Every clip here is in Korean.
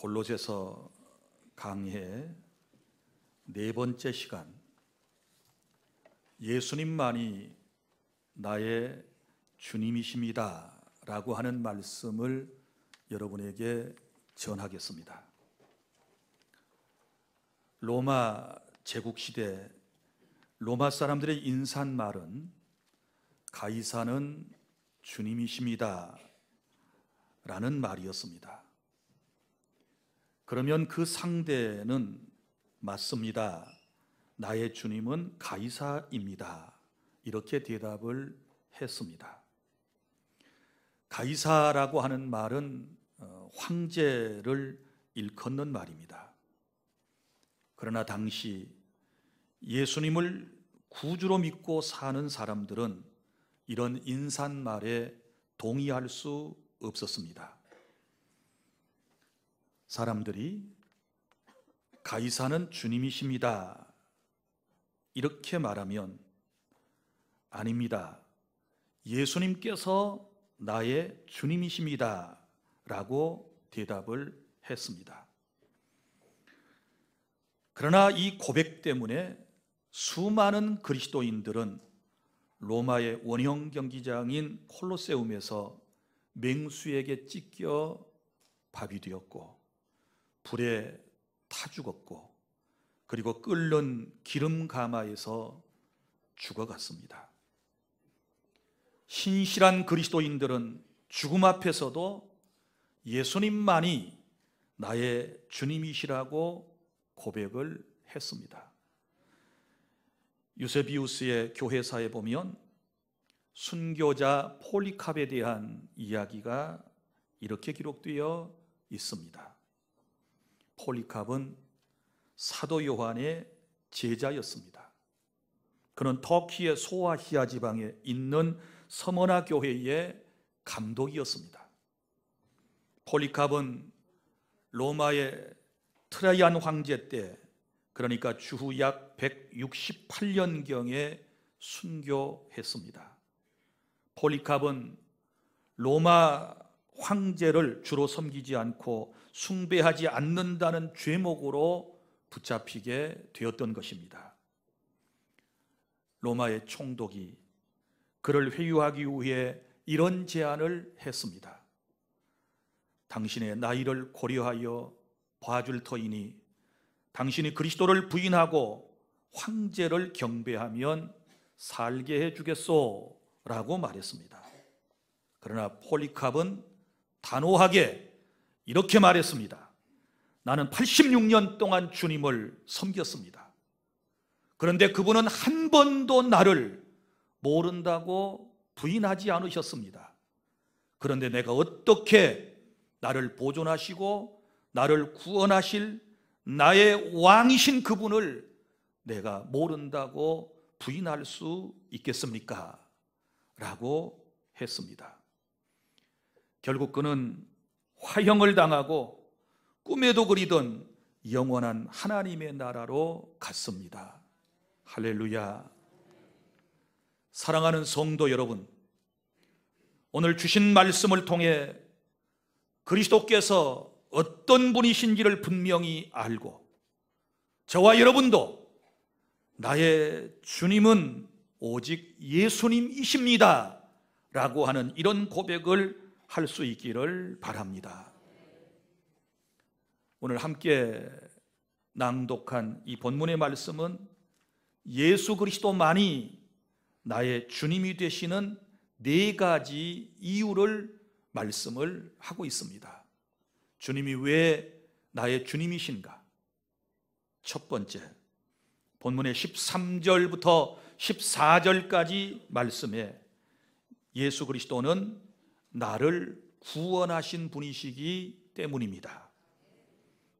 골로새서 강의 네 번째 시간, 예수님만이 나의 주님이십니다 라고 하는 말씀을 여러분에게 전하겠습니다. 로마 제국시대 로마 사람들의 인사말은 가이사는 주님이십니다 라는 말이었습니다. 그러면 그 상대는 맞습니다, 나의 주님은 가이사입니다, 이렇게 대답을 했습니다. 가이사라고 하는 말은 황제를 일컫는 말입니다. 그러나 당시 예수님을 구주로 믿고 사는 사람들은 이런 인사말에 동의할 수 없었습니다. 사람들이 가이사는 주님이십니다 이렇게 말하면, 아닙니다, 예수님께서 나의 주님이십니다 라고 대답을 했습니다. 그러나 이 고백 때문에 수많은 그리스도인들은 로마의 원형 경기장인 콜로세움에서 맹수에게 찢겨 밥이 되었고, 불에 타 죽었고, 그리고 끓는 기름 가마에서 죽어갔습니다. 신실한 그리스도인들은 죽음 앞에서도 예수님만이 나의 주님이시라고 고백을 했습니다. 유세비우스의 교회사에 보면 순교자 폴리캅에 대한 이야기가 이렇게 기록되어 있습니다. 폴리캅은 사도 요한의 제자였습니다. 그는 터키의 소아시아 지방에 있는 서머나 교회의 감독이었습니다. 폴리캅은 로마의 트라이안 황제 때, 그러니까 주후 약 168년경에 순교했습니다. 폴리캅은 로마 황제를 주로 섬기지 않고 숭배하지 않는다는 죄목으로 붙잡히게 되었던 것입니다. 로마의 총독이 그를 회유하기 위해 이런 제안을 했습니다. 당신의 나이를 고려하여 봐줄 터이니 당신이 그리스도를 부인하고 황제를 경배하면 살게 해주겠소 라고 말했습니다. 그러나 폴리캅은 단호하게 이렇게 말했습니다. 나는 86년 동안 주님을 섬겼습니다. 그런데 그분은 한 번도 나를 모른다고 부인하지 않으셨습니다. 그런데 내가 어떻게 나를 보존하시고 나를 구원하실 나의 왕이신 그분을 내가 모른다고 부인할 수 있겠습니까? 라고 했습니다. 결국 그는 화형을 당하고 꿈에도 그리던 영원한 하나님의 나라로 갔습니다. 할렐루야. 사랑하는 성도 여러분, 오늘 주신 말씀을 통해 그리스도께서 어떤 분이신지를 분명히 알고, 저와 여러분도 나의 주님은 오직 예수님이십니다 라고 하는 이런 고백을 할 수 있기를 바랍니다. 오늘 함께 낭독한 이 본문의 말씀은 예수 그리스도만이 나의 주님이 되시는 네 가지 이유를 말씀을 하고 있습니다. 주님이 왜 나의 주님이신가? 첫 번째, 본문의 13절부터 14절까지 말씀에 예수 그리스도는 나를 구원하신 분이시기 때문입니다.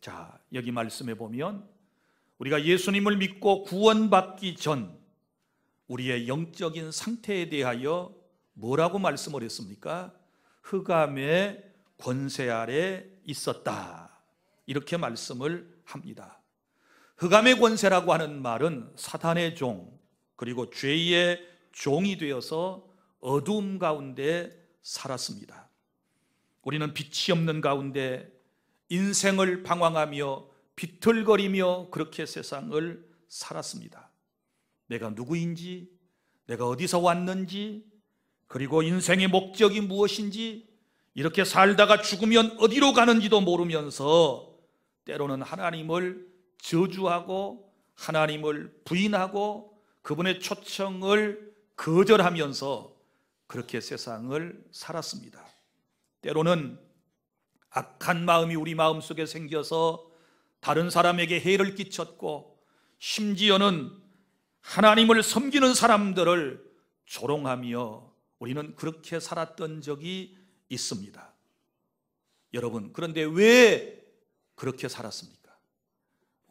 자, 여기 말씀에 보면 우리가 예수님을 믿고 구원받기 전 우리의 영적인 상태에 대하여 뭐라고 말씀을 했습니까? 흑암의 권세 아래 있었다, 이렇게 말씀을 합니다. 흑암의 권세라고 하는 말은 사탄의 종, 그리고 죄의 종이 되어서 어두움 가운데 살았습니다. 우리는 빛이 없는 가운데 인생을 방황하며 비틀거리며 그렇게 세상을 살았습니다. 내가 누구인지, 내가 어디서 왔는지, 그리고 인생의 목적이 무엇인지, 이렇게 살다가 죽으면 어디로 가는지도 모르면서 때로는 하나님을 저주하고 하나님을 부인하고 그분의 초청을 거절하면서 그렇게 세상을 살았습니다. 때로는 악한 마음이 우리 마음속에 생겨서 다른 사람에게 해를 끼쳤고, 심지어는 하나님을 섬기는 사람들을 조롱하며 우리는 그렇게 살았던 적이 있습니다. 여러분, 그런데 왜 그렇게 살았습니까?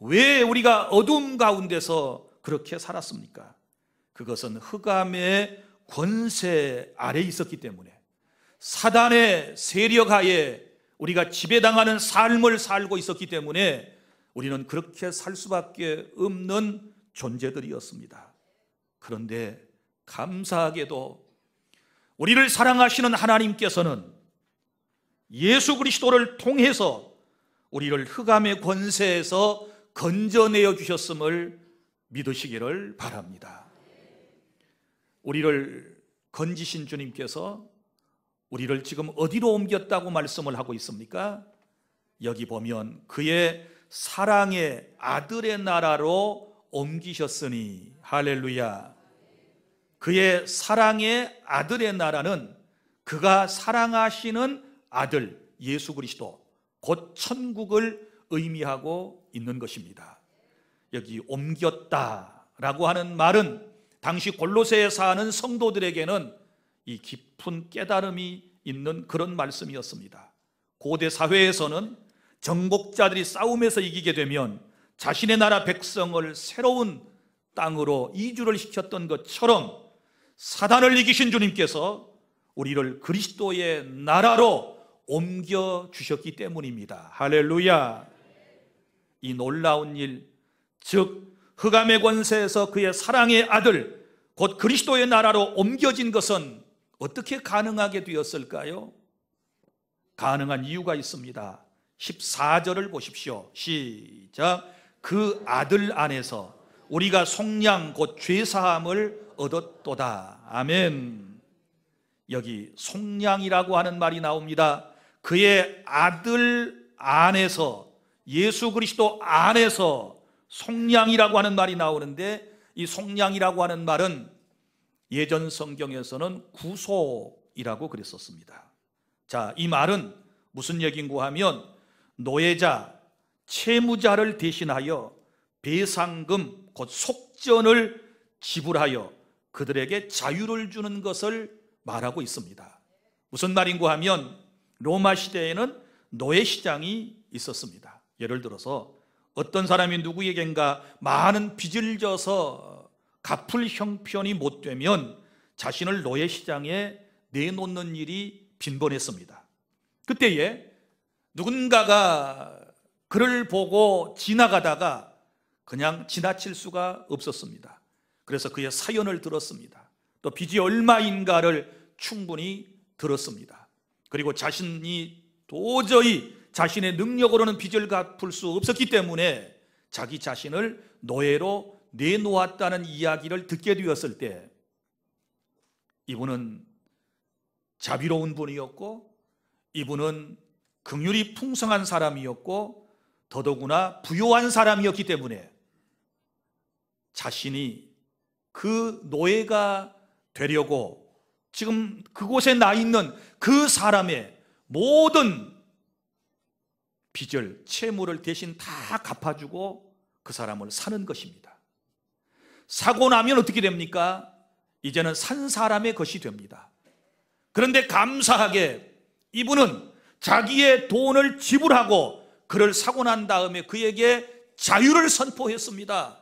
왜 우리가 어둠 가운데서 그렇게 살았습니까? 그것은 흑암의 권세 아래 있었기 때문에, 사단의 세력 하에 우리가 지배당하는 삶을 살고 있었기 때문에 우리는 그렇게 살 수밖에 없는 존재들이었습니다. 그런데 감사하게도 우리를 사랑하시는 하나님께서는 예수 그리스도를 통해서 우리를 흑암의 권세에서 건져내어 주셨음을 믿으시기를 바랍니다. 우리를 건지신 주님께서 우리를 지금 어디로 옮겼다고 말씀을 하고 있습니까? 여기 보면 그의 사랑의 아들의 나라로 옮기셨으니, 할렐루야. 그의 사랑의 아들의 나라는 그가 사랑하시는 아들 예수 그리스도, 곧 천국을 의미하고 있는 것입니다. 여기 옮겼다라고 하는 말은 당시 골로새에 사는 성도들에게는 이 깊은 깨달음이 있는 그런 말씀이었습니다. 고대 사회에서는 정복자들이 싸움에서 이기게 되면 자신의 나라 백성을 새로운 땅으로 이주를 시켰던 것처럼 사단을 이기신 주님께서 우리를 그리스도의 나라로 옮겨주셨기 때문입니다. 할렐루야. 이 놀라운 일, 즉 흑암의 권세에서 그의 사랑의 아들 곧 그리스도의 나라로 옮겨진 것은 어떻게 가능하게 되었을까요? 가능한 이유가 있습니다. 14절을 보십시오. 시작. 그 아들 안에서 우리가 속량 곧 죄사함을 얻었도다. 아멘. 여기 속량이라고 하는 말이 나옵니다. 그의 아들 안에서, 예수 그리스도 안에서 속량이라고 하는 말이 나오는데, 이 속량이라고 하는 말은 예전 성경에서는 구속이라고 그랬었습니다. 자, 이 말은 무슨 얘기인고 하면 노예자, 채무자를 대신하여 배상금 곧 속전을 지불하여 그들에게 자유를 주는 것을 말하고 있습니다. 무슨 말인고 하면 로마 시대에는 노예 시장이 있었습니다. 예를 들어서 어떤 사람이 누구에겐가 많은 빚을 져서 갚을 형편이 못 되면 자신을 노예 시장에 내놓는 일이 빈번했습니다. 그때에 누군가가 그를 보고 지나가다가 그냥 지나칠 수가 없었습니다. 그래서 그의 사연을 들었습니다. 또 빚이 얼마인가를 충분히 들었습니다. 그리고 자신이 도저히 자신의 능력으로는 빚을 갚을 수 없었기 때문에 자기 자신을 노예로 내놓았다는 이야기를 듣게 되었을 때 이분은 자비로운 분이었고, 이분은 긍휼이 풍성한 사람이었고, 더더구나 부요한 사람이었기 때문에 자신이 그 노예가 되려고 지금 그곳에 나 있는 그 사람의 모든 빚을, 채무를 대신 다 갚아주고 그 사람을 사는 것입니다. 사고 나면 어떻게 됩니까? 이제는 산 사람의 것이 됩니다. 그런데 감사하게 이분은 자기의 돈을 지불하고 그를 사고 난 다음에 그에게 자유를 선포했습니다.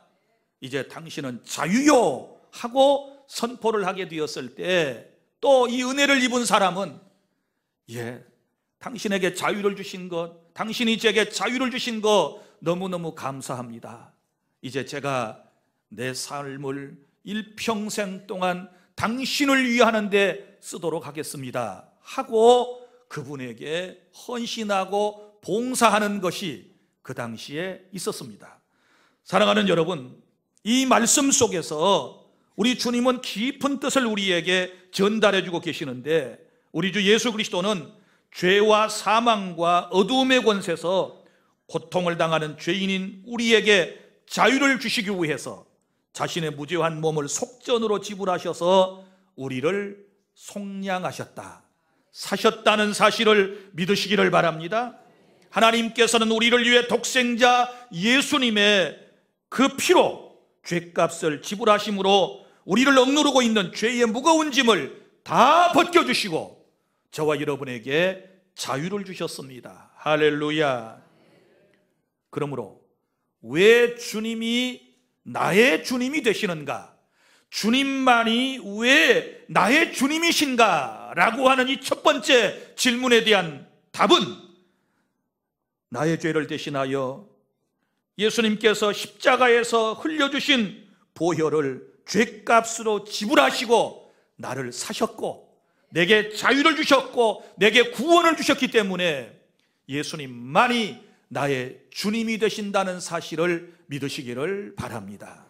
이제 당신은 자유요 하고 선포를 하게 되었을 때 또 이 은혜를 입은 사람은 당신에게 자유를 주신 것, 당신이 제게 자유를 주신 것 너무너무 감사합니다. 이제 제가 내 삶을 일평생 동안 당신을 위하는 데 쓰도록 하겠습니다 하고 그분에게 헌신하고 봉사하는 것이 그 당시에 있었습니다. 사랑하는 여러분, 이 말씀 속에서 우리 주님은 깊은 뜻을 우리에게 전달해 주고 계시는데, 우리 주 예수 그리스도는 죄와 사망과 어두움의 권세에서 고통을 당하는 죄인인 우리에게 자유를 주시기 위해서 자신의 무죄한 몸을 속전으로 지불하셔서 우리를 속량하셨다, 사셨다는 사실을 믿으시기를 바랍니다. 하나님께서는 우리를 위해 독생자 예수님의 그 피로 죄값을 지불하심으로 우리를 억누르고 있는 죄의 무거운 짐을 다 벗겨주시고 저와 여러분에게 자유를 주셨습니다. 할렐루야. 그러므로 왜 주님이 나의 주님이 되시는가, 주님만이 왜 나의 주님이신가 라고 하는 이 첫 번째 질문에 대한 답은, 나의 죄를 대신하여 예수님께서 십자가에서 흘려주신 보혈을 죄값으로 지불하시고 나를 사셨고 내게 자유를 주셨고 내게 구원을 주셨기 때문에 예수님만이 나의 주님이 되신다는 사실을 믿으시기를 바랍니다.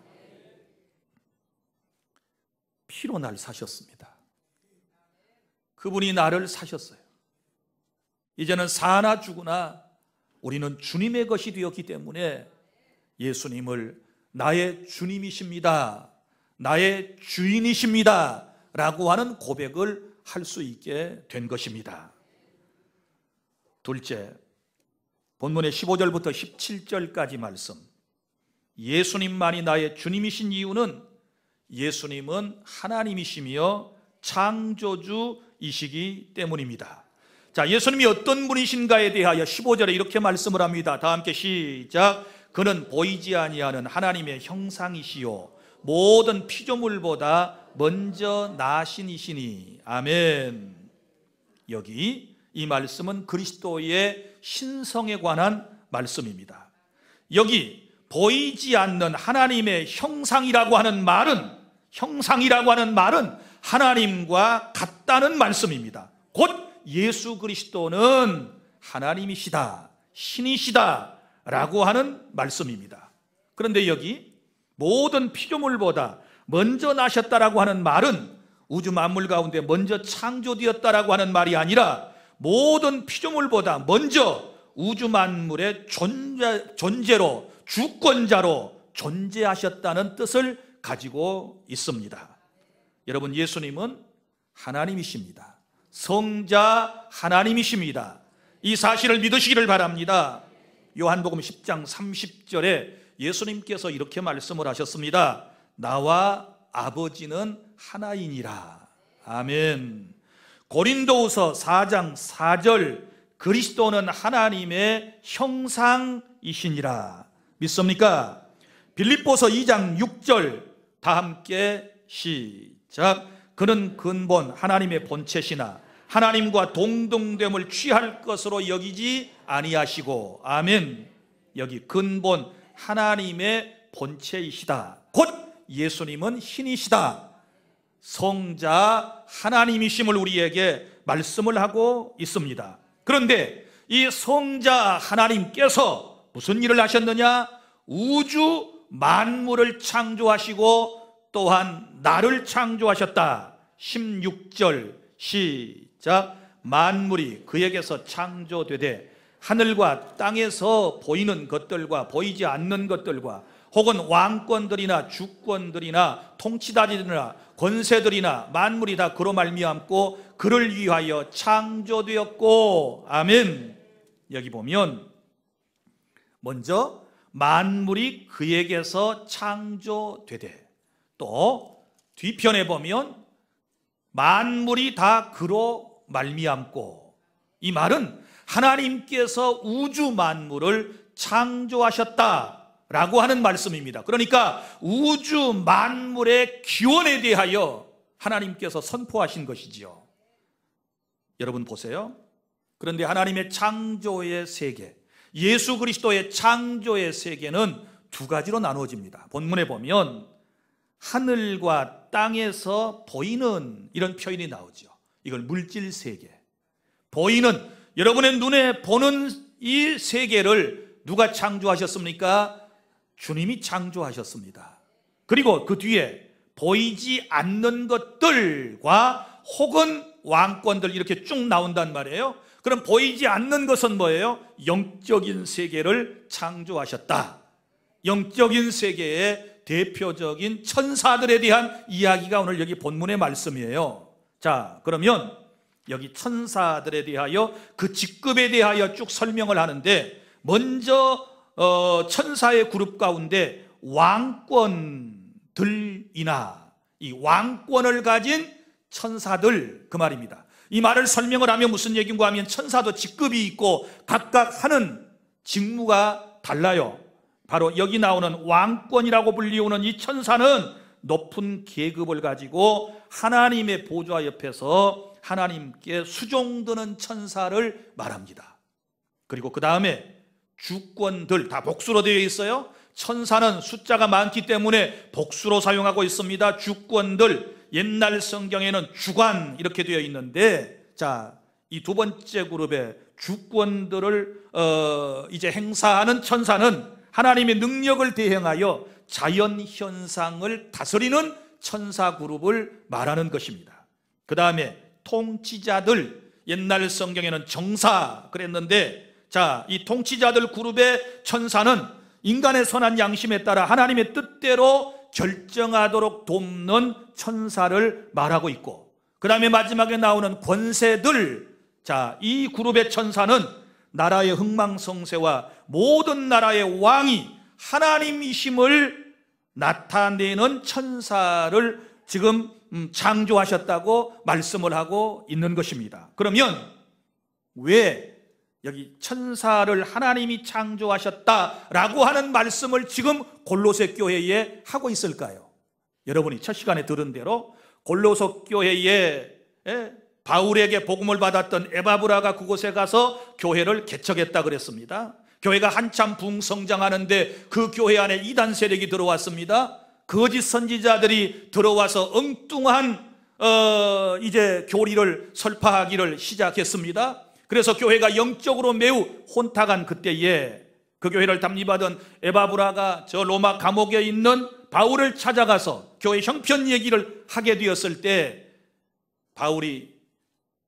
피로 날 사셨습니다. 그분이 나를 사셨어요. 이제는 사나 죽으나 우리는 주님의 것이 되었기 때문에 예수님을 나의 주님이십니다, 나의 주인이십니다 라고 하는 고백을 할 수 있게 된 것입니다. 둘째, 본문의 15절부터 17절까지 말씀, 예수님만이 나의 주님이신 이유는 예수님은 하나님이시며 창조주이시기 때문입니다. 자, 예수님이 어떤 분이신가에 대하여 15절에 이렇게 말씀을 합니다. 다 함께 시작. 그는 보이지 아니하는 하나님의 형상이시요 모든 피조물보다 먼저 나신 이시니. 아멘. 여기 이 말씀은 그리스도의 신성에 관한 말씀입니다. 여기 보이지 않는 하나님의 형상이라고 하는 말은 하나님과 같다는 말씀입니다. 곧 예수 그리스도는 하나님이시다, 신이시다 라고 하는 말씀입니다. 그런데 여기 모든 피조물보다 먼저 나셨다라고 하는 말은 우주 만물 가운데 먼저 창조되었다라고 하는 말이 아니라 모든 피조물보다 먼저 우주 만물의 존재로, 주권자로 존재하셨다는 뜻을 가지고 있습니다. 여러분, 예수님은 하나님이십니다. 성자 하나님이십니다. 이 사실을 믿으시기를 바랍니다. 요한복음 10장 30절에 예수님께서 이렇게 말씀을 하셨습니다. 나와 아버지는 하나이니라. 아멘. 고린도후서 4장 4절, 그리스도는 하나님의 형상이시니라. 믿습니까? 빌립보서 2장 6절, 다 함께 시작. 그는 근본 하나님의 본체시나 하나님과 동등됨을 취할 것으로 여기지 아니하시고. 아멘. 여기 근본 하나님의 본체이시다, 곧 예수님은 신이시다, 성자 하나님이심을 우리에게 말씀을 하고 있습니다. 그런데 이 성자 하나님께서 무슨 일을 하셨느냐? 우주 만물을 창조하시고 또한 나를 창조하셨다. 16절 시작. 만물이 그에게서 창조되되 하늘과 땅에서 보이는 것들과 보이지 않는 것들과 혹은 왕권들이나 주권들이나 통치자들이나 권세들이나 만물이 다 그로 말미암고 그를 위하여 창조되었고. 아멘. 여기 보면 먼저 만물이 그에게서 창조되되, 또 뒤편에 보면 만물이 다 그로 말미암고. 이 말은 하나님께서 우주 만물을 창조하셨다라고 하는 말씀입니다. 그러니까 우주 만물의 기원에 대하여 하나님께서 선포하신 것이지요. 여러분 보세요. 그런데 하나님의 창조의 세계, 예수 그리스도의 창조의 세계는 두 가지로 나누어집니다. 본문에 보면 하늘과 땅에서 보이는 이런 표현이 나오죠. 이걸 물질 세계, 보이는, 여러분의 눈에 보는 이 세계를 누가 창조하셨습니까? 주님이 창조하셨습니다. 그리고 그 뒤에 보이지 않는 것들과 혹은 왕권들 이렇게 쭉 나온단 말이에요. 그럼 보이지 않는 것은 뭐예요? 영적인 세계를 창조하셨다. 영적인 세계의 대표적인 천사들에 대한 이야기가 오늘 여기 본문의 말씀이에요. 자, 그러면 여기 천사들에 대하여 그 직급에 대하여 쭉 설명을 하는데, 먼저 천사의 그룹 가운데 왕권들이나 이 왕권을 가진 천사들, 그 말입니다. 이 말을 설명을 하면 무슨 얘기인가 하면 천사도 직급이 있고 각각 하는 직무가 달라요. 바로 여기 나오는 왕권이라고 불리우는 이 천사는 높은 계급을 가지고 하나님의 보좌 옆에서 하나님께 수종드는 천사를 말합니다. 그리고 그 다음에 주권들, 다 복수로 되어 있어요. 천사는 숫자가 많기 때문에 복수로 사용하고 있습니다. 주권들, 옛날 성경에는 주관 이렇게 되어 있는데, 자, 이 두 번째 그룹의 주권들을 이제 행사하는 천사는 하나님의 능력을 대행하여 자연 현상을 다스리는 천사 그룹을 말하는 것입니다. 그 다음에 통치자들, 옛날 성경에는 정사 그랬는데, 자, 이 통치자들 그룹의 천사는 인간의 선한 양심에 따라 하나님의 뜻대로 결정하도록 돕는 천사를 말하고 있고, 그 다음에 마지막에 나오는 권세들, 자, 이 그룹의 천사는 나라의 흥망성쇠와 모든 나라의 왕이 하나님이심을 나타내는 천사를 지금 창조하셨다고 말씀을 하고 있는 것입니다. 그러면 왜 여기 천사를 하나님이 창조하셨다라고 하는 말씀을 지금 골로새 교회에 하고 있을까요? 여러분이 첫 시간에 들은 대로 골로새 교회에 바울에게 복음을 받았던 에바브라가 그곳에 가서 교회를 개척했다 그랬습니다. 교회가 한참 붕성장하는데 그 교회 안에 이단 세력이 들어왔습니다. 거짓 선지자들이 들어와서 엉뚱한 이제 교리를 설파하기를 시작했습니다. 그래서 교회가 영적으로 매우 혼탁한 그때에 그 교회를 담임하던 에바브라가 저 로마 감옥에 있는 바울을 찾아가서 교회 형편 얘기를 하게 되었을 때, 바울이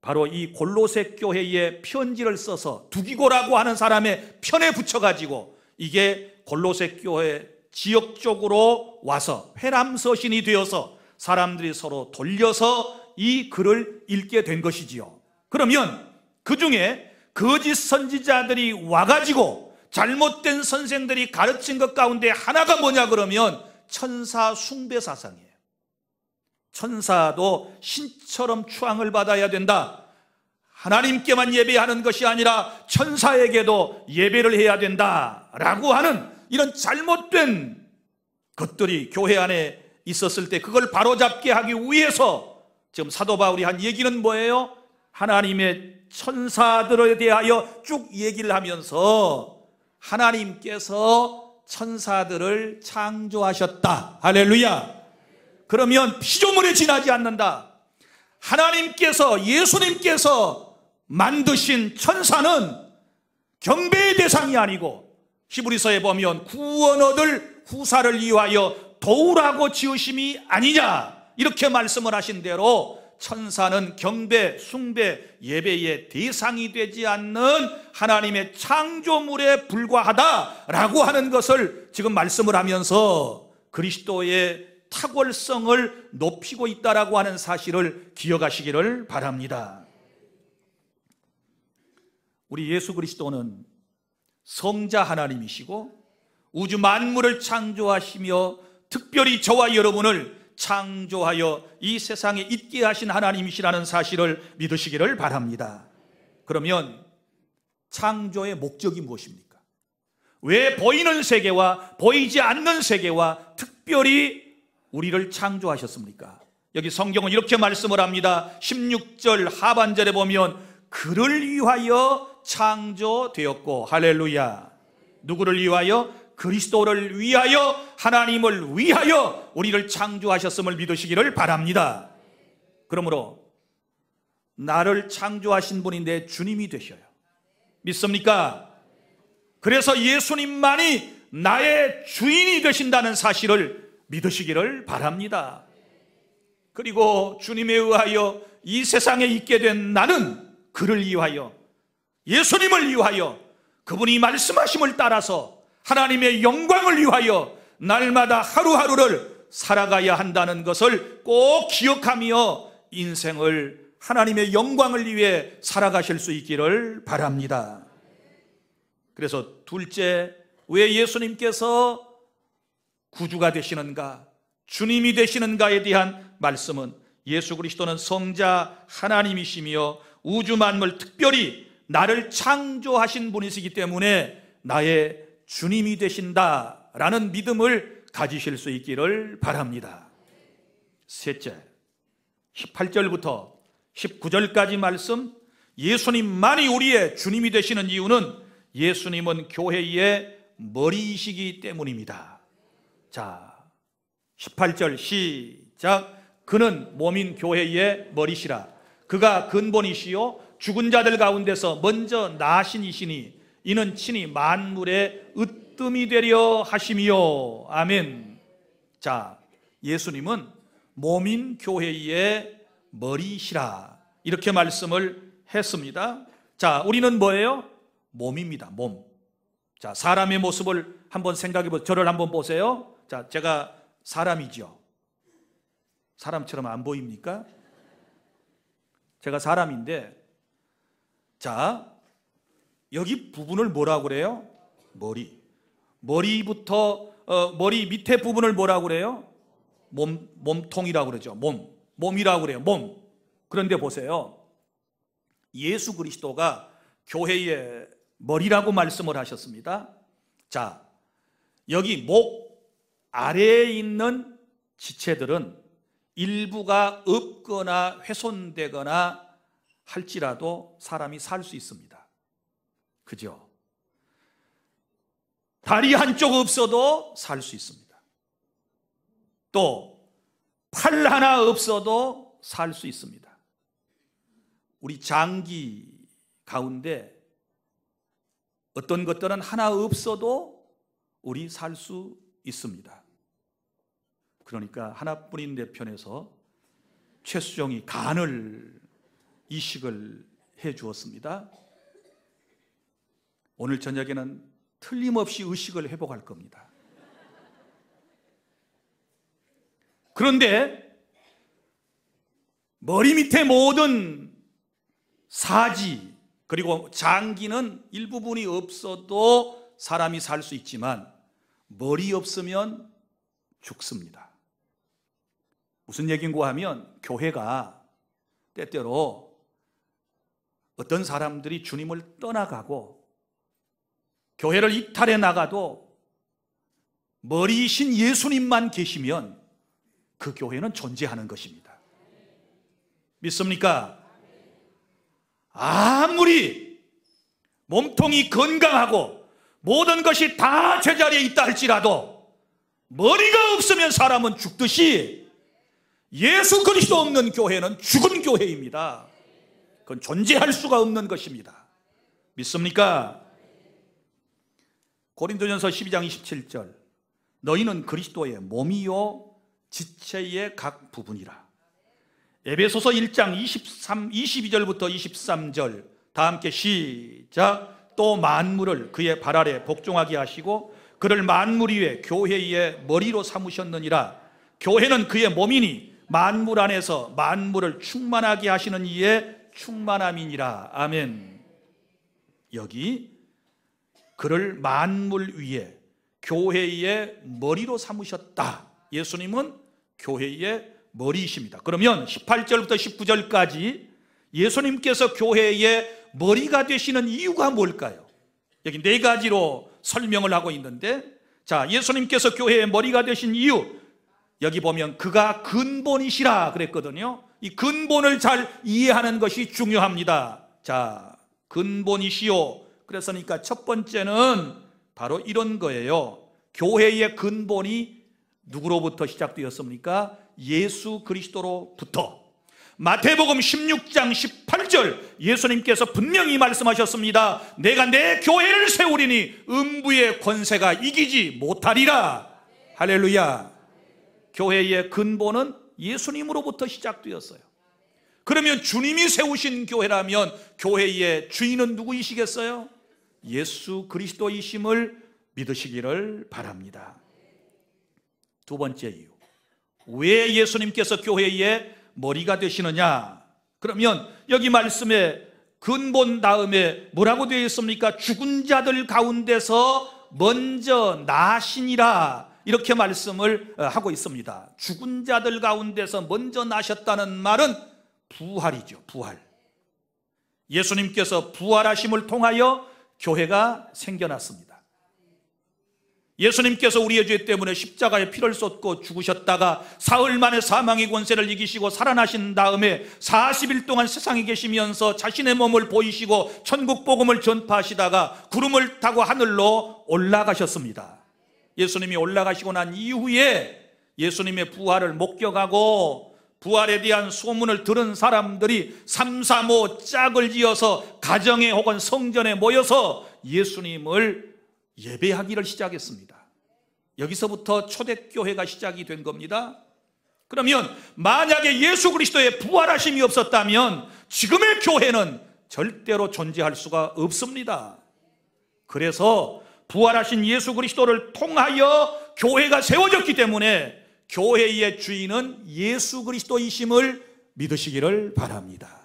바로 이 골로새 교회에 편지를 써서 두기고라고 하는 사람의 편에 붙여가지고 이게 골로새 교회 지역적으로 와서 회람서신이 되어서 사람들이 서로 돌려서 이 글을 읽게 된 것이지요. 그러면 그 중에 거짓 선지자들이 와가지고 잘못된 선생들이 가르친 것 가운데 하나가 뭐냐 그러면 천사 숭배 사상이에요. 천사도 신처럼 추앙을 받아야 된다. 하나님께만 예배하는 것이 아니라 천사에게도 예배를 해야 된다라고 하는 이런 잘못된 것들이 교회 안에 있었을 때 그걸 바로잡게 하기 위해서 지금 사도 바울이 한 얘기는 뭐예요? 하나님의 천사들에 대하여 쭉 얘기를 하면서 하나님께서 천사들을 창조하셨다. 할렐루야. 그러면 피조물에 지나지 않는다. 하나님께서, 예수님께서 만드신 천사는 경배의 대상이 아니고 히브리서에 보면 구원 얻을 후사를 위하여 도우라고 지으심이 아니냐 이렇게 말씀을 하신 대로 천사는 경배, 숭배, 예배의 대상이 되지 않는 하나님의 창조물에 불과하다라고 하는 것을 지금 말씀을 하면서 그리스도의 탁월성을 높이고 있다라고 하는 사실을 기억하시기를 바랍니다. 우리 예수 그리스도는 성자 하나님이시고 우주 만물을 창조하시며 특별히 저와 여러분을 창조하여 이 세상에 있게 하신 하나님이시라는 사실을 믿으시기를 바랍니다. 그러면 창조의 목적이 무엇입니까? 왜 보이는 세계와 보이지 않는 세계와 특별히 우리를 창조하셨습니까? 여기 성경은 이렇게 말씀을 합니다. 16절 하반절에 보면 그를 위하여 창조되었고, 할렐루야. 누구를 위하여? 그리스도를 위하여, 하나님을 위하여 우리를 창조하셨음을 믿으시기를 바랍니다. 그러므로 나를 창조하신 분이 내 주님이 되셔요. 믿습니까? 그래서 예수님만이 나의 주인이 되신다는 사실을 믿으시기를 바랍니다. 그리고 주님에 의하여 이 세상에 있게 된 나는 그를 위하여, 예수님을 위하여, 그분이 말씀하심을 따라서 하나님의 영광을 위하여 날마다 하루하루를 살아가야 한다는 것을 꼭 기억하며 인생을 하나님의 영광을 위해 살아가실 수 있기를 바랍니다. 그래서 둘째, 왜 예수님께서 구주가 되시는가, 주님이 되시는가에 대한 말씀은 예수 그리스도는 성자 하나님이시며 우주 만물, 특별히 나를 창조하신 분이시기 때문에 나의 주님이 되신다라는 믿음을 가지실 수 있기를 바랍니다. 셋째, 18절부터 19절까지 말씀, 예수님만이 우리의 주님이 되시는 이유는 예수님은 교회의 머리이시기 때문입니다. 자, 18절 시작. 그는 몸인 교회의 머리시라. 그가 근본이시요 죽은 자들 가운데서 먼저 나신 이시니 이는 친히 만물의 으뜸이 되려 하심이요. 아멘. 자, 예수님은 몸인 교회의 머리시라, 이렇게 말씀을 했습니다. 자, 우리는 뭐예요? 몸입니다. 몸. 자, 사람의 모습을 한번 생각해 보세요. 저를 한번 보세요. 자, 제가 사람이죠. 사람처럼 안 보입니까? 제가 사람인데, 자, 여기 부분을 뭐라고 그래요? 머리. 머리부터 머리 밑에 부분을 뭐라고 그래요? 몸통이라고 그러죠. 몸이라고 그래요. 몸. 그런데 보세요. 예수 그리스도가 교회의 머리라고 말씀을 하셨습니다. 자, 여기 목 아래에 있는 지체들은 일부가 없거나 훼손되거나 할지라도 사람이 살 수 있습니다. 그죠? 다리 한쪽 없어도 살 수 있습니다. 또 팔 하나 없어도 살 수 있습니다. 우리 장기 가운데 어떤 것들은 하나 없어도 우리 살 수 있습니다. 그러니까 하나뿐인 내 편에서 최수정이 간을 이식을 해 주었습니다. 오늘 저녁에는 틀림없이 의식을 회복할 겁니다. 그런데 머리 밑에 모든 사지 그리고 장기는 일부분이 없어도 사람이 살 수 있지만 머리 없으면 죽습니다. 무슨 얘기인가 하면 교회가 때때로 어떤 사람들이 주님을 떠나가고 교회를 이탈해 나가도 머리이신 예수님만 계시면 그 교회는 존재하는 것입니다. 믿습니까? 아무리 몸통이 건강하고 모든 것이 다 제자리에 있다 할지라도 머리가 없으면 사람은 죽듯이 예수 그리스도 없는 교회는 죽은 교회입니다. 그건 존재할 수가 없는 것입니다. 믿습니까? 고린도전서 12장 27절, 너희는 그리스도의 몸이요 지체의 각 부분이라. 에베소서 1장 22절부터 23절 다 함께 시작. 또 만물을 그의 발 아래 복종하게 하시고 그를 만물 위에 교회의 머리로 삼으셨느니라. 교회는 그의 몸이니 만물 안에서 만물을 충만하게 하시는 이의 충만함이니라. 아멘. 여기 그를 만물 위에 교회의 머리로 삼으셨다. 예수님은 교회의 머리이십니다. 그러면 18절부터 19절까지 예수님께서 교회의 머리가 되시는 이유가 뭘까요? 여기 네 가지로 설명을 하고 있는데, 자, 예수님께서 교회의 머리가 되신 이유, 여기 보면 그가 근본이시라 그랬거든요. 이 근본을 잘 이해하는 것이 중요합니다. 자, 근본이시요. 그랬으니까 첫 번째는 바로 이런 거예요. 교회의 근본이 누구로부터 시작되었습니까? 예수 그리스도로부터. 마태복음 16장 18절 예수님께서 분명히 말씀하셨습니다. 내가 내 교회를 세우리니 음부의 권세가 이기지 못하리라. 할렐루야. 교회의 근본은 예수님으로부터 시작되었어요. 그러면 주님이 세우신 교회라면 교회의 주인은 누구이시겠어요? 예수 그리스도이심을 믿으시기를 바랍니다. 두 번째 이유, 왜 예수님께서 교회의 머리가 되시느냐? 그러면 여기 말씀에 근본 다음에 뭐라고 되어 있습니까? 죽은 자들 가운데서 먼저 나시니라, 이렇게 말씀을 하고 있습니다. 죽은 자들 가운데서 먼저 나셨다는 말은 부활이죠. 부활. 예수님께서 부활하심을 통하여 교회가 생겨났습니다. 예수님께서 우리의 죄 때문에 십자가에 피를 쏟고 죽으셨다가 사흘 만에 사망의 권세를 이기시고 살아나신 다음에 40일 동안 세상에 계시면서 자신의 몸을 보이시고 천국 복음을 전파하시다가 구름을 타고 하늘로 올라가셨습니다. 예수님이 올라가시고 난 이후에 예수님의 부활을 목격하고 부활에 대한 소문을 들은 사람들이 3, 4, 5 짝을 지어서 가정에 혹은 성전에 모여서 예수님을 예배하기를 시작했습니다. 여기서부터 초대교회가 시작이 된 겁니다. 그러면 만약에 예수 그리스도의 부활하심이 없었다면 지금의 교회는 절대로 존재할 수가 없습니다. 그래서 부활하신 예수 그리스도를 통하여 교회가 세워졌기 때문에 교회의 주인은 예수 그리스도이심을 믿으시기를 바랍니다.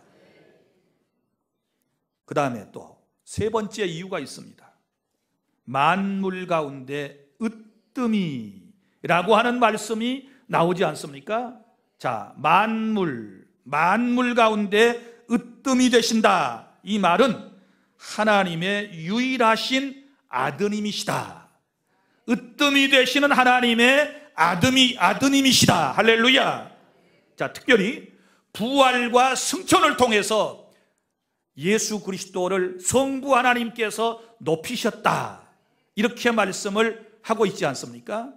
그 다음에 또 세 번째 이유가 있습니다. 만물 가운데 으뜸이라고 하는 말씀이 나오지 않습니까? 자, 만물 가운데 으뜸이 되신다. 이 말은 하나님의 유일하신 아드님이시다. 으뜸이 되시는 하나님의 아드님이시다. 할렐루야. 자, 특별히 부활과 승천을 통해서 예수 그리스도를 성부 하나님께서 높이셨다, 이렇게 말씀을 하고 있지 않습니까?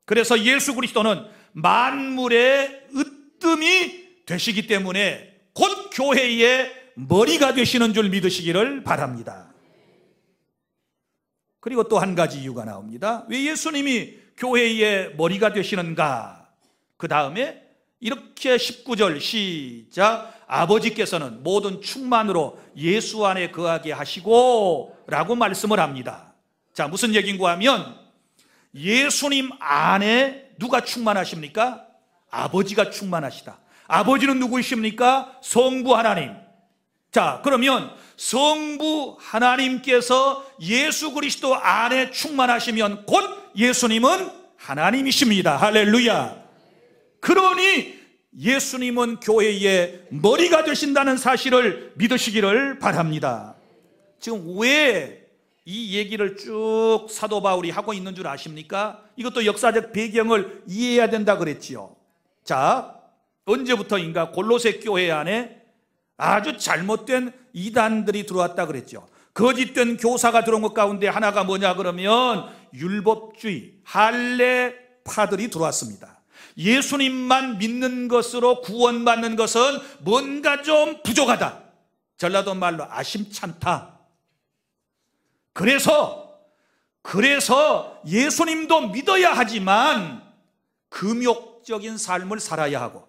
그래서 예수 그리스도는 만물의 으뜸이 되시기 때문에 곧 교회의 머리가 되시는 줄 믿으시기를 바랍니다. 그리고 또 한 가지 이유가 나옵니다. 왜 예수님이 교회의 머리가 되시는가? 그 다음에 이렇게 19절 시작. 아버지께서는 모든 충만으로 예수 안에 거하게 하시고 라고 말씀을 합니다. 자, 무슨 얘기인가 하면 예수님 안에 누가 충만하십니까? 아버지가 충만하시다. 아버지는 누구이십니까? 성부 하나님. 자, 그러면 성부 하나님께서 예수 그리스도 안에 충만하시면 곧 예수님은 하나님이십니다. 할렐루야. 그러니 예수님은 교회의 머리가 되신다는 사실을 믿으시기를 바랍니다. 지금 왜 이 얘기를 쭉 사도 바울이 하고 있는 줄 아십니까? 이것도 역사적 배경을 이해해야 된다 그랬지요. 자, 언제부터인가 골로새 교회 안에 아주 잘못된 이단들이 들어왔다 그랬죠. 거짓된 교사가 들어온 것 가운데 하나가 뭐냐 그러면 율법주의, 할례파들이 들어왔습니다. 예수님만 믿는 것으로 구원받는 것은 뭔가 좀 부족하다. 전라도 말로 아심찬다. 그래서 예수님도 믿어야 하지만 금욕적인 삶을 살아야 하고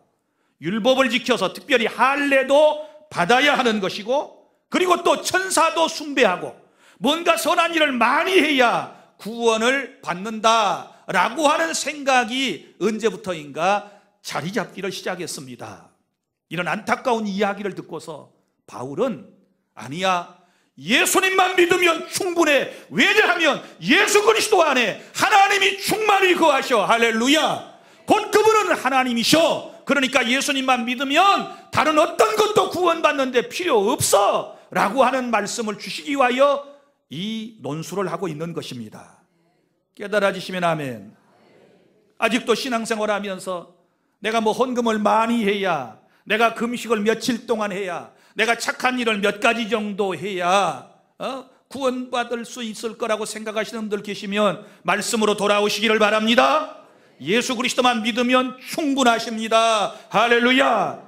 율법을 지켜서 특별히 할례도 받아야 하는 것이고, 그리고 또 천사도 숭배하고 뭔가 선한 일을 많이 해야 구원을 받는다라고 하는 생각이 언제부터인가 자리 잡기를 시작했습니다. 이런 안타까운 이야기를 듣고서 바울은 아니야, 예수님만 믿으면 충분해. 왜냐하면 예수 그리스도 안에 하나님이 충만히 거하셔. 할렐루야. 곧 그분은 하나님이셔. 그러니까 예수님만 믿으면 다른 어떤 것도 구원받는데 필요 없어 라고 하는 말씀을 주시기 위하여 이 논술을 하고 있는 것입니다. 깨달아지시면 아멘. 아직도 신앙생활 하면서 내가 뭐 헌금을 많이 해야, 내가 금식을 며칠 동안 해야, 내가 착한 일을 몇 가지 정도 해야 구원받을 수 있을 거라고 생각하시는 분들 계시면 말씀으로 돌아오시기를 바랍니다. 예수 그리스도만 믿으면 충분하십니다. 할렐루야.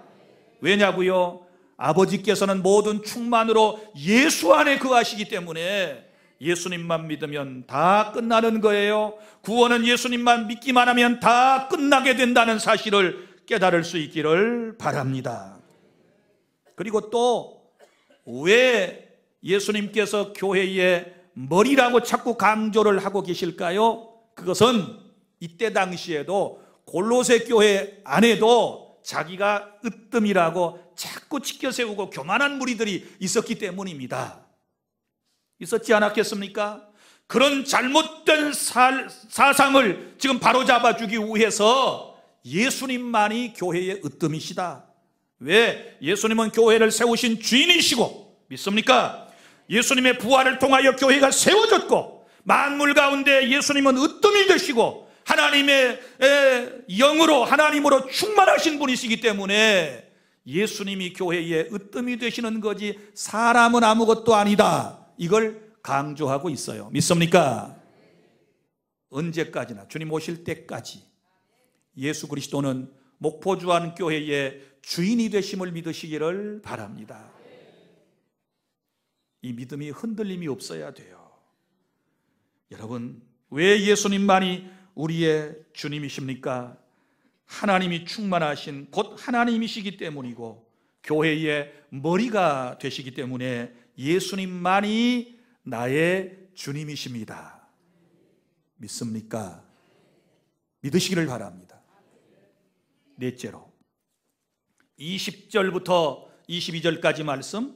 왜냐고요? 아버지께서는 모든 충만으로 예수 안에 거하시기 때문에 예수님만 믿으면 다 끝나는 거예요. 구원은 예수님만 믿기만 하면 다 끝나게 된다는 사실을 깨달을 수 있기를 바랍니다. 그리고 또 왜 예수님께서 교회의 머리라고 자꾸 강조를 하고 계실까요? 그것은 이때 당시에도 골로새 교회 안에도 자기가 으뜸이라고 자꾸 치켜세우고 교만한 무리들이 있었기 때문입니다. 있었지 않았겠습니까? 그런 잘못된 사상을 지금 바로잡아주기 위해서 예수님만이 교회의 으뜸이시다. 왜? 예수님은 교회를 세우신 주인이시고, 믿습니까? 예수님의 부활을 통하여 교회가 세워졌고, 만물 가운데 예수님은 으뜸이 되시고 하나님의 영으로, 하나님으로 충만하신 분이시기 때문에 예수님이 교회의 으뜸이 되시는 거지 사람은 아무것도 아니다, 이걸 강조하고 있어요. 믿습니까? 언제까지나, 주님 오실 때까지 예수 그리스도는 목포주안 교회의 주인이 되심을 믿으시기를 바랍니다. 이 믿음이 흔들림이 없어야 돼요. 여러분, 왜 예수님만이 우리의 주님이십니까? 하나님이 충만하신 곧 하나님이시기 때문이고 교회의 머리가 되시기 때문에 예수님만이 나의 주님이십니다. 믿습니까? 믿으시기를 바랍니다. 넷째로, 20절부터 22절까지 말씀,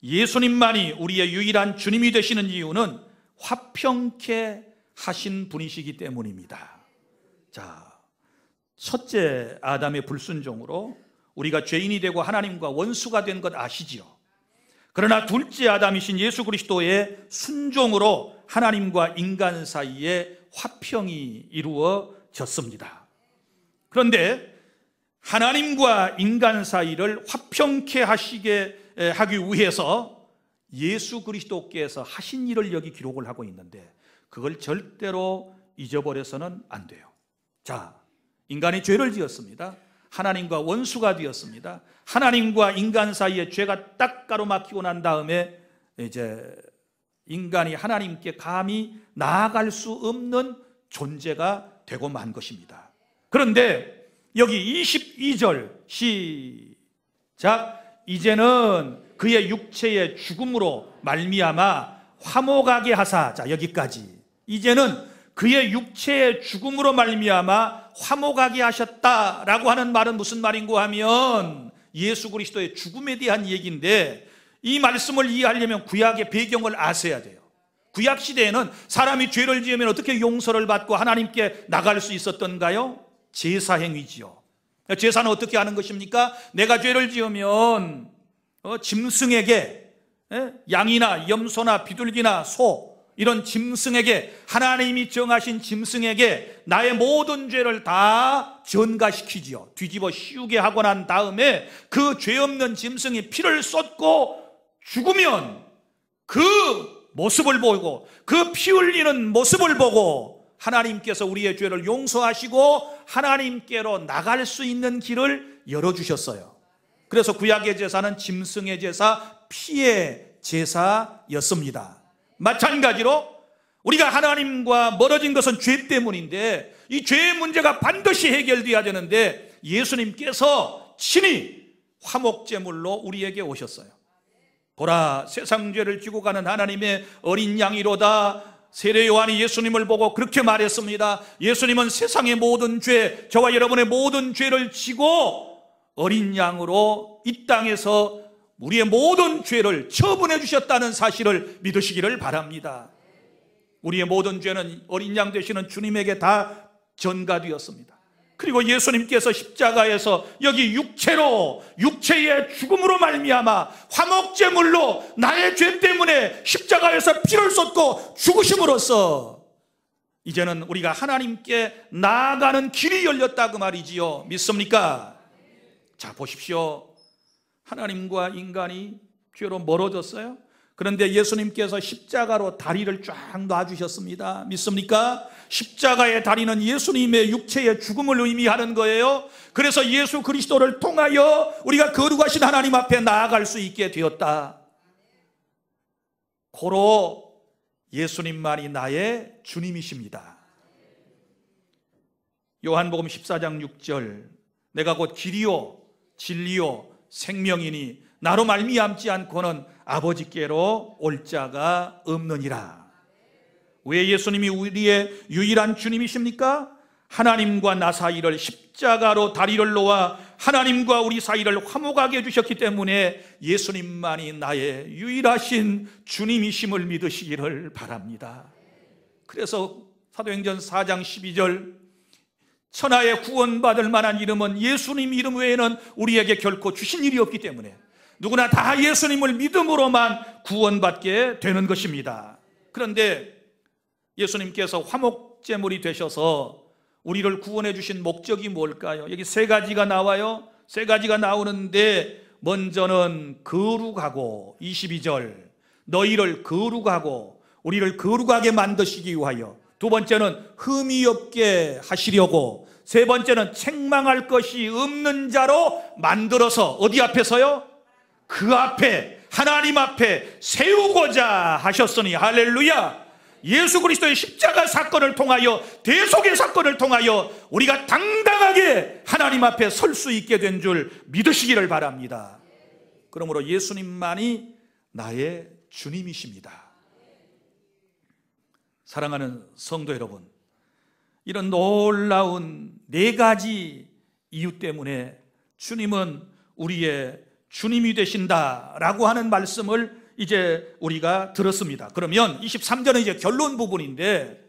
예수님만이 우리의 유일한 주님이 되시는 이유는 화평케 하신 분이시기 때문입니다. 자, 첫째 아담의 불순종으로 우리가 죄인이 되고 하나님과 원수가 된 것 아시지요? 그러나 둘째 아담이신 예수 그리스도의 순종으로 하나님과 인간 사이에 화평이 이루어졌습니다. 그런데 하나님과 인간 사이를 화평케 하기 위해서 예수 그리스도께서 하신 일을 여기 기록을 하고 있는데 그걸 절대로 잊어버려서는 안 돼요. 자, 인간이 죄를 지었습니다. 하나님과 원수가 되었습니다. 하나님과 인간 사이에 죄가 딱 가로막히고 난 다음에 이제 인간이 하나님께 감히 나아갈 수 없는 존재가 되고 만 것입니다. 그런데 여기 22절 시작, 이제는 그의 육체의 죽음으로 말미암아 화목하게 하사. 자, 여기까지. 이제는 그의 육체의 죽음으로 말미암아 화목하게 하셨다라고 하는 말은 무슨 말인고 하면 예수 그리스도의 죽음에 대한 얘기인데, 이 말씀을 이해하려면 구약의 배경을 아셔야 돼요. 구약 시대에는 사람이 죄를 지으면 어떻게 용서를 받고 하나님께 나갈 수 있었던가요? 제사 행위지요. 제사는 어떻게 하는 것입니까? 내가 죄를 지으면 짐승에게, 양이나 염소나 비둘기나 소, 이런 짐승에게, 하나님이 정하신 짐승에게 나의 모든 죄를 다 전가시키지요. 뒤집어 씌우게 하고 난 다음에 그 죄 없는 짐승이 피를 쏟고 죽으면 그 모습을 보고, 그 피 흘리는 모습을 보고 하나님께서 우리의 죄를 용서하시고 하나님께로 나갈 수 있는 길을 열어주셨어요. 그래서 구약의 제사는 짐승의 제사, 피의 제사였습니다. 마찬가지로 우리가 하나님과 멀어진 것은 죄 때문인데 이 죄의 문제가 반드시 해결돼야 되는데 예수님께서 친히 화목제물로 우리에게 오셨어요. 보라, 세상 죄를 지고 가는 하나님의 어린 양이로다. 세례 요한이 예수님을 보고 그렇게 말했습니다. 예수님은 세상의 모든 죄, 저와 여러분의 모든 죄를 지고 어린 양으로 이 땅에서 우리의 모든 죄를 처분해 주셨다는 사실을 믿으시기를 바랍니다. 우리의 모든 죄는 어린 양 되시는 주님에게 다 전가되었습니다. 그리고 예수님께서 십자가에서 여기 육체의 죽음으로 말미암아 화목제물로 나의 죄 때문에 십자가에서 피를 쏟고 죽으심으로써 이제는 우리가 하나님께 나아가는 길이 열렸다, 그 말이지요. 믿습니까? 자, 보십시오. 하나님과 인간이 죄로 멀어졌어요. 그런데 예수님께서 십자가로 다리를 쫙 놔주셨습니다. 믿습니까? 십자가의 다리는 예수님의 육체의 죽음을 의미하는 거예요. 그래서 예수 그리스도를 통하여 우리가 거룩하신 하나님 앞에 나아갈 수 있게 되었다. 고로 예수님만이 나의 주님이십니다. 요한복음 14장 6절, 내가 곧 길이요 진리요 생명이니 나로 말미암지 않고는 아버지께로 올 자가 없느니라. 왜 예수님이 우리의 유일한 주님이십니까? 하나님과 나 사이를 십자가로 다리를 놓아 하나님과 우리 사이를 화목하게 해주셨기 때문에 예수님만이 나의 유일하신 주님이심을 믿으시기를 바랍니다. 그래서 사도행전 4장 12절, 천하에 구원받을 만한 이름은 예수님 이름 외에는 우리에게 결코 주신 일이 없기 때문에 누구나 다 예수님을 믿음으로만 구원받게 되는 것입니다. 그런데 예수님께서 화목제물이 되셔서 우리를 구원해 주신 목적이 뭘까요? 여기 세 가지가 나와요. 세 가지가 나오는데, 먼저는 거룩하고, 22절, 너희를 거룩하고 우리를 거룩하게 만드시기 위하여, 두 번째는 흠이 없게 하시려고, 세 번째는 책망할 것이 없는 자로 만들어서 어디 앞에서요? 그 앞에, 하나님 앞에 세우고자 하셨으니. 할렐루야. 예수 그리스도의 십자가 사건을 통하여, 대속의 사건을 통하여 우리가 당당하게 하나님 앞에 설 수 있게 된 줄 믿으시기를 바랍니다. 그러므로 예수님만이 나의 주님이십니다. 사랑하는 성도 여러분, 이런 놀라운 네 가지 이유 때문에 주님은 우리의 주님이 되신다라고 하는 말씀을 이제 우리가 들었습니다. 그러면 23절은 이제 결론 부분인데,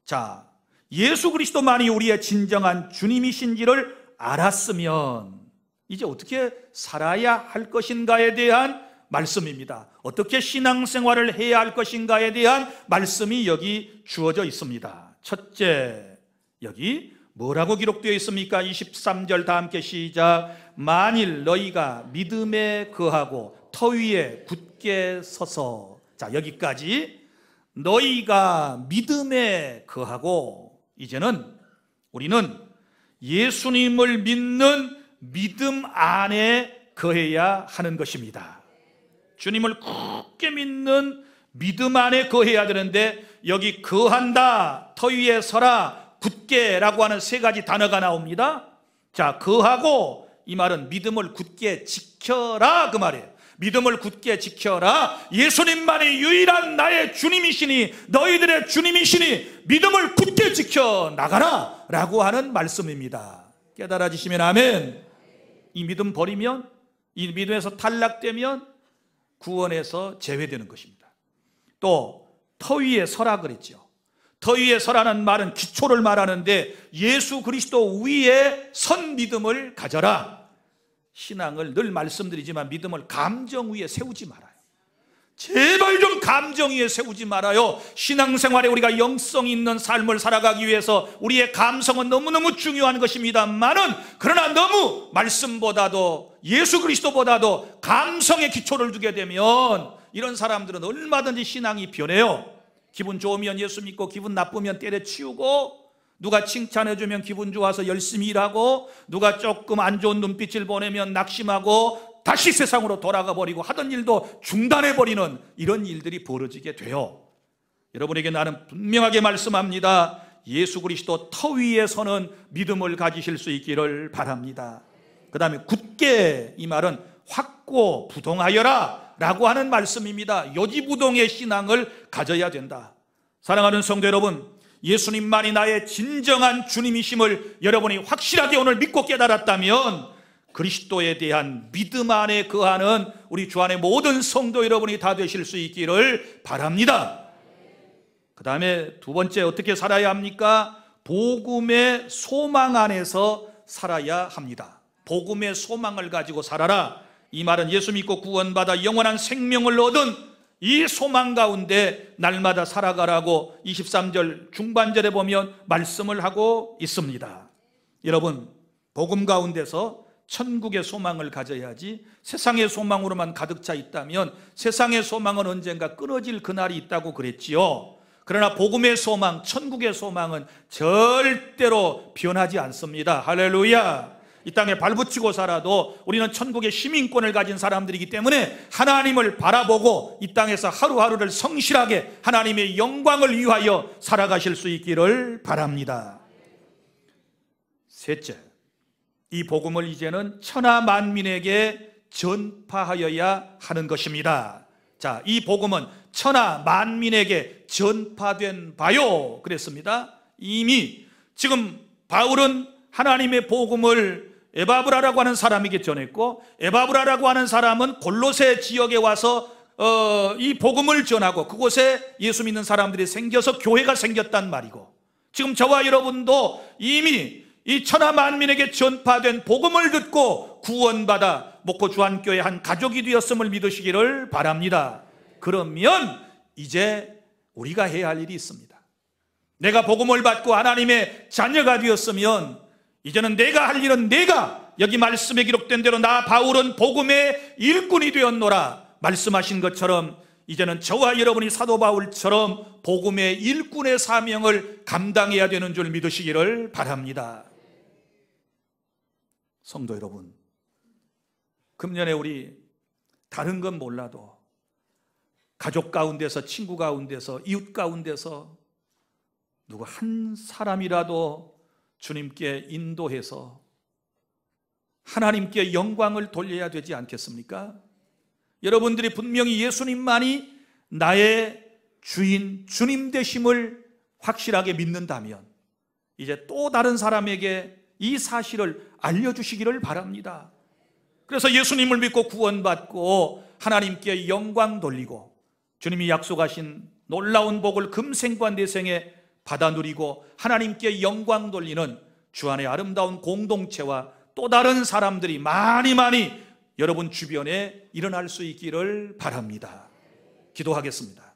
자, 예수 그리스도만이 우리의 진정한 주님이신지를 알았으면 이제 어떻게 살아야 할 것인가에 대한 말씀입니다. 어떻게 신앙생활을 해야 할 것인가에 대한 말씀이 여기 주어져 있습니다. 첫째, 여기 뭐라고 기록되어 있습니까? 23절 다 함께 시작. 만일 너희가 믿음에 거하고 터 위에 굳게 서서. 자, 여기까지 너희가 믿음에 거하고, 이제는 우리는 예수님을 믿는 믿음 안에 거해야 하는 것입니다. 주님을 굳게 믿는 믿음 안에 거해야 되는데, 여기 거한다, 터 위에 서라, 굳게라고 하는 세 가지 단어가 나옵니다. 자, 거하고, 이 말은 믿음을 굳게 지켜라 그 말이에요. 믿음을 굳게 지켜라. 예수님만이 유일한 나의 주님이시니, 너희들의 주님이시니 믿음을 굳게 지켜 나가라 라고 하는 말씀입니다. 깨달아지시면 아멘. 이 믿음 버리면, 이 믿음에서 탈락되면 구원에서 제외되는 것입니다. 또 터 위에 서라 그랬죠. 터 위에 서라는 말은 기초를 말하는데, 예수 그리스도 위에 선 믿음을 가져라. 신앙을 늘 말씀드리지만 믿음을 감정 위에 세우지 말아요. 제발 좀 감정 위에 세우지 말아요. 신앙생활에 우리가 영성 있는 삶을 살아가기 위해서 우리의 감성은 너무너무 중요한 것입니다만은, 그러나 너무 말씀보다도 예수 그리스도보다도 감성에 기초를 두게 되면 이런 사람들은 얼마든지 신앙이 변해요. 기분 좋으면 예수 믿고, 기분 나쁘면 때려치우고, 누가 칭찬해주면 기분 좋아서 열심히 일하고, 누가 조금 안 좋은 눈빛을 보내면 낙심하고 다시 세상으로 돌아가 버리고, 하던 일도 중단해버리는 이런 일들이 벌어지게 돼요. 여러분에게 나는 분명하게 말씀합니다. 예수 그리스도 터 위에서는 믿음을 가지실 수 있기를 바랍니다. 그 다음에 굳게, 이 말은 확고부동하여라 라고 하는 말씀입니다. 요지부동의 신앙을 가져야 된다. 사랑하는 성도 여러분, 예수님만이 나의 진정한 주님이심을 여러분이 확실하게 오늘 믿고 깨달았다면, 그리스도에 대한 믿음 안에 거하는 우리 주 안의 모든 성도 여러분이 다 되실 수 있기를 바랍니다. 그 다음에 두 번째, 어떻게 살아야 합니까? 복음의 소망 안에서 살아야 합니다. 복음의 소망을 가지고 살아라. 이 말은 예수 믿고 구원받아 영원한 생명을 얻은 이 소망 가운데 날마다 살아가라고 23절 중반절에 보면 말씀을 하고 있습니다. 여러분, 복음 가운데서 천국의 소망을 가져야지 세상의 소망으로만 가득 차 있다면 세상의 소망은 언젠가 끊어질 그날이 있다고 그랬지요. 그러나 복음의 소망, 천국의 소망은 절대로 변하지 않습니다. 할렐루야. 이 땅에 발붙이고 살아도 우리는 천국의 시민권을 가진 사람들이기 때문에 하나님을 바라보고 이 땅에서 하루하루를 성실하게 하나님의 영광을 위하여 살아가실 수 있기를 바랍니다. 셋째, 이 복음을 이제는 천하 만민에게 전파하여야 하는 것입니다. 자, 이 복음은 천하 만민에게 전파된 바요 그랬습니다. 이미 지금 바울은 하나님의 복음을 에바브라라고 하는 사람에게 전했고, 에바브라라고 하는 사람은 골로새 지역에 와서 이 복음을 전하고 그곳에 예수 믿는 사람들이 생겨서 교회가 생겼단 말이고, 지금 저와 여러분도 이미 이 천하 만민에게 전파된 복음을 듣고 구원받아 목포 주한교회 한 가족이 되었음을 믿으시기를 바랍니다. 그러면 이제 우리가 해야 할 일이 있습니다. 내가 복음을 받고 하나님의 자녀가 되었으면 이제는 내가 할 일은 내가 여기 말씀에 기록된 대로 나 바울은 복음의 일꾼이 되었노라 말씀하신 것처럼 이제는 저와 여러분이 사도 바울처럼 복음의 일꾼의 사명을 감당해야 되는 줄 믿으시기를 바랍니다. 성도 여러분, 금년에 우리 다른 건 몰라도 가족 가운데서, 친구 가운데서, 이웃 가운데서 누구 한 사람이라도 주님께 인도해서 하나님께 영광을 돌려야 되지 않겠습니까? 여러분들이 분명히 예수님만이 나의 주인, 주님 되심을 확실하게 믿는다면 이제 또 다른 사람에게 이 사실을 알려주시기를 바랍니다. 그래서 예수님을 믿고 구원받고 하나님께 영광 돌리고 주님이 약속하신 놀라운 복을 금생과 내생에 받아 누리고 하나님께 영광 돌리는 주안의 아름다운 공동체와 또 다른 사람들이 많이 여러분 주변에 일어날 수 있기를 바랍니다. 기도하겠습니다.